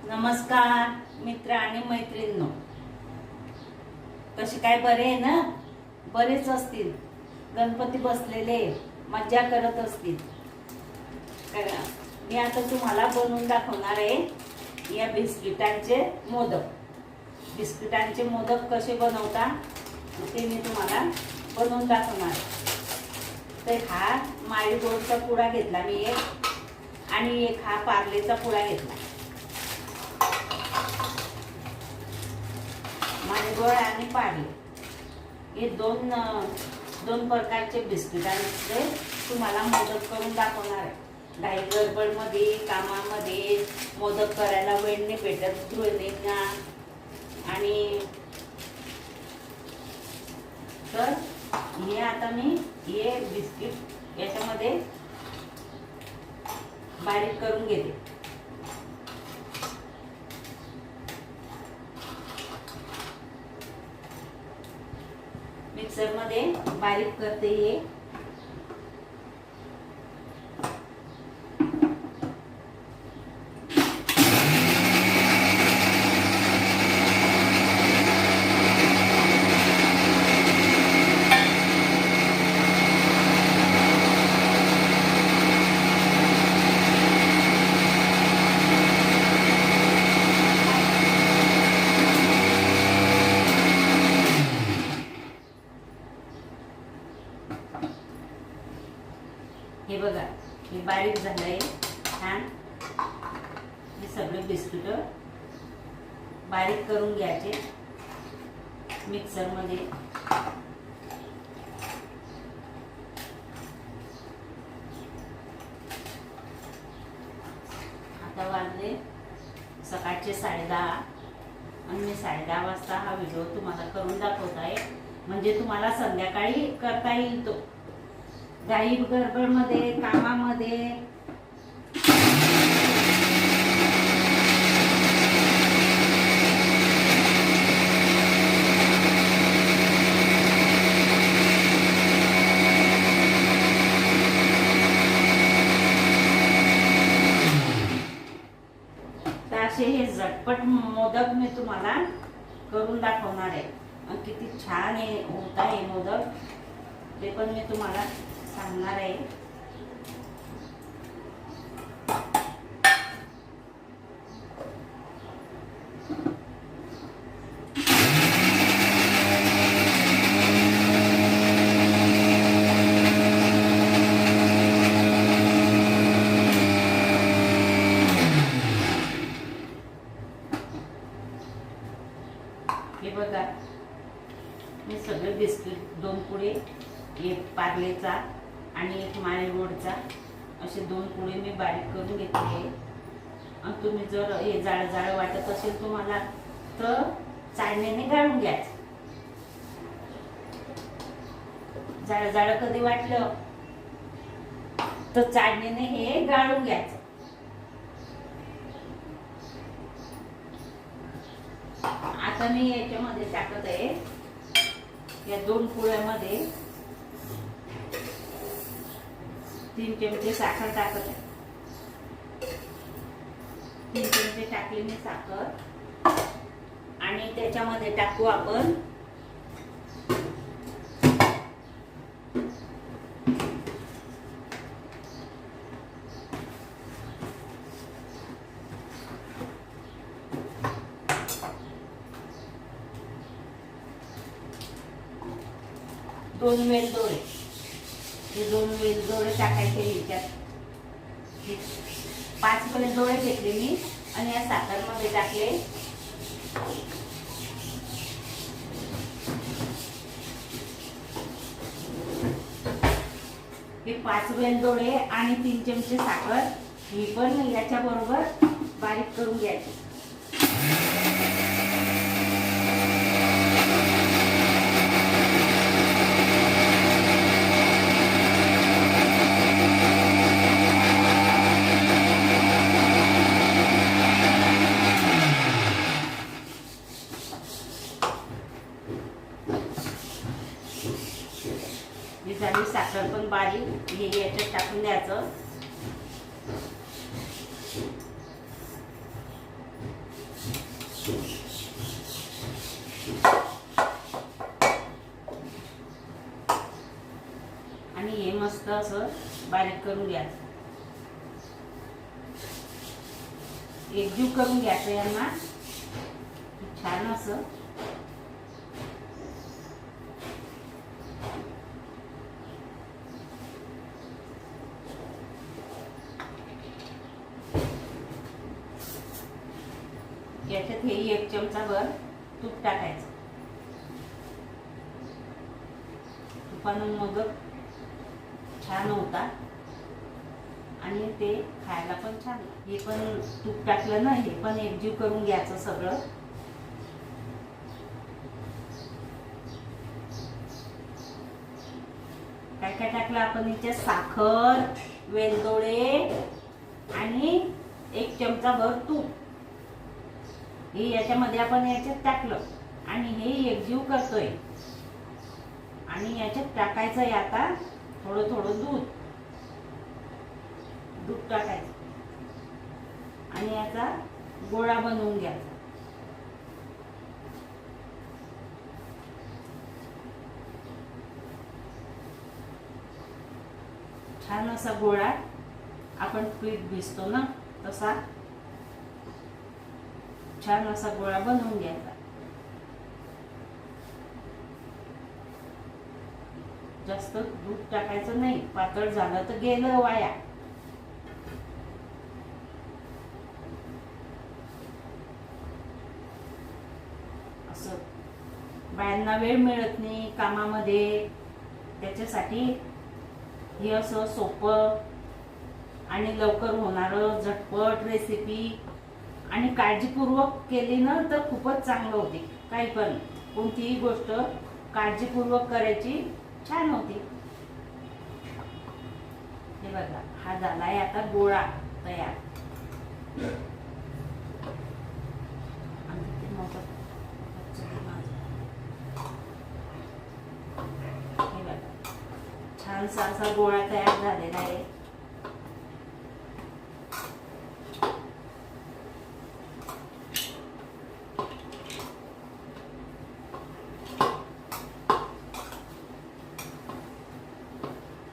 नमस्कार मित्र आणि मैत्रिणींनो, कसे काय बरे आहे ना? बरेच असतील. गणपती बसलेले मज्जा करत असतील. मी आता तुम्हाला बनवून दाखवणार आहे या बिस्किटांचे मोदक. बिस्किटांचे मोदक कसे बनवतात ते मी तुम्हाला बनवून दाखवणार आहे. तर हा माळीगोळचा पुडा घेतला मी एक, आणि एक हा पार्लेचा पुडा घेतला. माळीगोळ आणि पार्ले हे दोन प्रकारचे बिस्किटांचे तुम्हाला मोदक करून दाखवणार आहे. घाई गडबडमध्ये कामामध्ये मोदक करायला वेळ नाही भेटत गृहिणींना. आणि तर हे आता मी हे बिस्किट याच्यामध्ये बारीक करून घेते. मिक्सर मध्ये बारीक करते हे. हे बघा, हे बारीक झालंय छान. हे सगळे बिस्किट बारीक करून घ्यायचे मिक्सर मध्ये. आता वाजले सकाळचे 10:30 आणि मी 10:30 वाजता हा व्हिडिओ तुम्हाला करून दाखवत आहे, म्हणजे तुम्हाला संध्याकाळी करता येईल. तो घाई गडबडमध्ये कामामध्ये असे हे झटपट मोदक मी तुम्हाला करून दाखवणार आहे. आणि किती छान हे होत आहे मोदक ते पण मी तुम्हाला सांगणार आहे. हे बघा, मी सगळे बिस्किट 2 पुडे, एक पार्लेचा आणि एक माळीगोळचा, असे 2 पुडे मी बारीक करून घेतले. आणि तुम्ही जर हे जाड जाड वाटत असेल तुम्हाला तर चाळणीने गाळून घ्यायचं. जाड जाड कधी वाटलं तर चाळणीने हे गाळून घ्यायचं. आता मी याच्यामध्ये टाकत आहे या 2 पुड्यामध्ये 3 चमचे साखर टाकत आहे. 3 चमचे टाकली मी साखर. आणि त्याच्यामध्ये टाकू आपण दोन वेलदोडे. हे 2 वेलदोडे टाकायचे याच्यात. 5 वेलदोडे घेतले मी आणि या साखरमध्ये टाकले. हे 5 वेलदोडे आणि 3 चमचे साखर ही पण याच्या बरोबर बारीक करून घ्यायची. झाली साखर पण बारीक. हे याच्यात टाकून द्यायचं. आणि हे मस्त असं बारीक करून घ्यायचं, एकजीव करून घ्यायचं यांना छान असं. याच्यात हे 1 चमचा भर तूप टाकायचं. तुपानं मोदक छान होता आणि ते खायला पण छान. हे पण तूप टाकलं ना, हे पण एकजीव करून घ्यायचं सगळं. काय काय टाकलं आपण याच्यात? साखर, वेलदोडे आणि 1 चमचा भर तूप हे याच्यामध्ये आपण याच्यात टाकलं आणि हे एकजीव करतोय. आणि याच्यात टाकायचं आहे आता थोडं थोडं दूध टाकायचं आणि याचा गोळा बनवून घ्यायचा. छान असा गोळा आपण पीठ भिजतो ना तसा छान असा गोळा बनवून घ्यायचा. जास्त दूध टाकायचं नाही, पातळ झालं तर गेलं वाया. असं बायांना वेळ मिळत नाही कामामध्ये, त्याच्यासाठी हे असं सोपं आणि लवकर होणारं झटपट रेसिपी आणि काळजीपूर्वक केली ना तर खूपच चांगलं होते. काही पण कोणतीही गोष्ट काळजीपूर्वक करायची, छान होते. हे बघा, हा झालाय आता गोळा तयार. हे बघा, छानसा असा गोळा तयार झालेला आहे.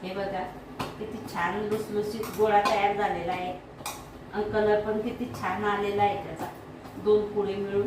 हे बघा किती छान लुसलुसीत गोळा तयार झालेला आहे आणि कलर पण किती छान आलेला आहे त्याचा. 2 पुडे मिळून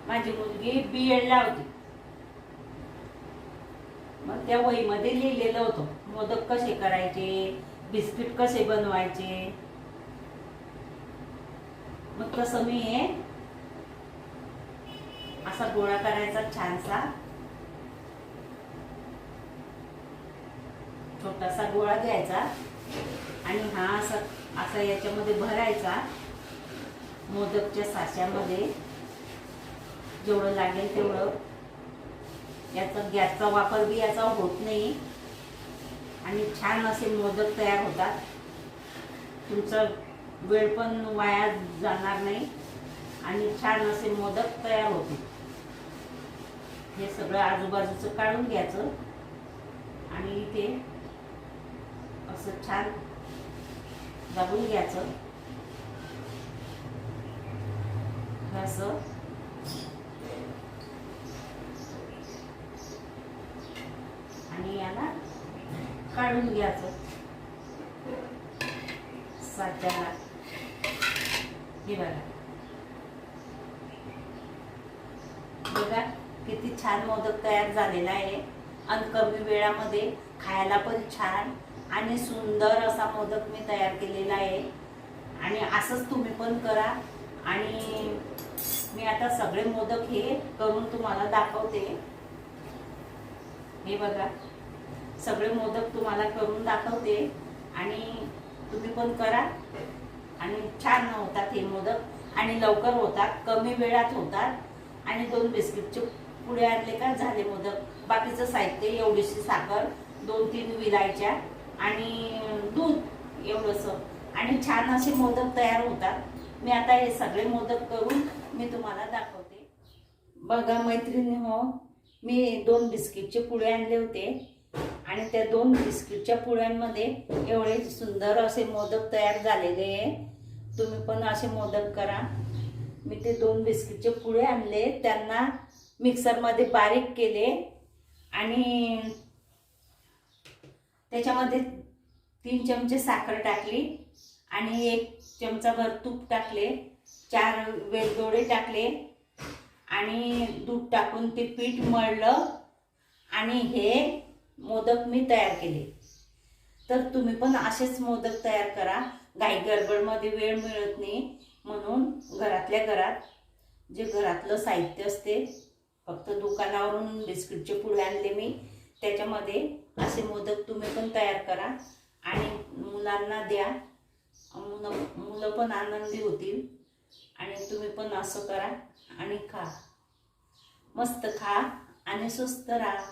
माझी मुलगी BEd ला होती, मग त्या वहीमध्ये लिहिलेलं होतं मोदक कसे करायचे, बिस्किट कसे बनवायचे. मग तसं मी हे असा गोळा करायचा छानसा, छोटासा गोळा घ्यायचा आणि हा असा याच्यामध्ये भरायचा. मोदकच्या साच्यामध्ये जेवढं लागेल तेवढं. याचा गॅसचा वापर बी याचा होत नाही आणि छान असे मोदक तयार होतात. तुमचा वेळ पण वाया जाणार नाही आणि छान असे मोदक तयार होते. हे सगळं आजूबाजूचं काढून घ्यायचं आणि इथे असं छान दाबून घ्यायचं. असं आणि याला काढून घ्यायचं साच्याला. हे बघा किती छान मोदक तयार झालेला आहे आणि कमी वेळामध्ये खायला पण छान आणि सुंदर असा मोदक मी तयार केलेला आहे. आणि असंच तुम्ही पण करा. आणि मी आता सगळे मोदक हे करून तुम्हाला दाखवते. हे बघा सगळे मोदक तुम्हाला करून दाखवते आणि तुम्ही पण करा. आणि छान होतात हे मोदक आणि लवकर होतात, कमी वेळात होतात. आणि 2 बिस्किटचे पुडे आणले का झाले मोदक. बाकीचं साहित्य एवढीशी साखर, 2-3 विलायच्या आणि दूध एवढंसं आणि छान असे मोदक तयार होतात. मी आता हे सगळे मोदक करून मी तुम्हाला दाखवते. बघा मैत्रिणी हो, मी 2 बिस्किटचे पुडे आणले होते आणि त्या 2 बिस्किटच्या पुड्यांमध्ये एवढे सुंदर असे मोदक तयार झालेले आहे। तुम्ही पण असे मोदक करा। मी ते 2 बिस्किटचे पुडे आणले, त्यांना मिक्सरमध्ये बारीक केले आणि त्याच्यामध्ये 3 चमचे साखर टाकली आणि 1 चमचाभर तूप टाकले, 4 वेलदोडे टाकले आणि दूध टाकून ते पीठ मळलं आणि हे मोदक मी तयार केले। तर तुम्ही पण असेच मोदक तयार करा। घाई गडबडमध्ये वेळ मिळत नाही, म्हणून घरातल्या घरात जे घरातलं साहित्य असते, फक्त दुकानावरून बिस्किटचे पुडे आणले मी, त्याच्यामध्ये असे मोदक तुम्ही पण तयार करा आणि मुलांना द्या। मुलं पण आनंदी होतील आणि तुम्ही पण असं करा आणि खा। मस्त खा आणि सुस्त राहा।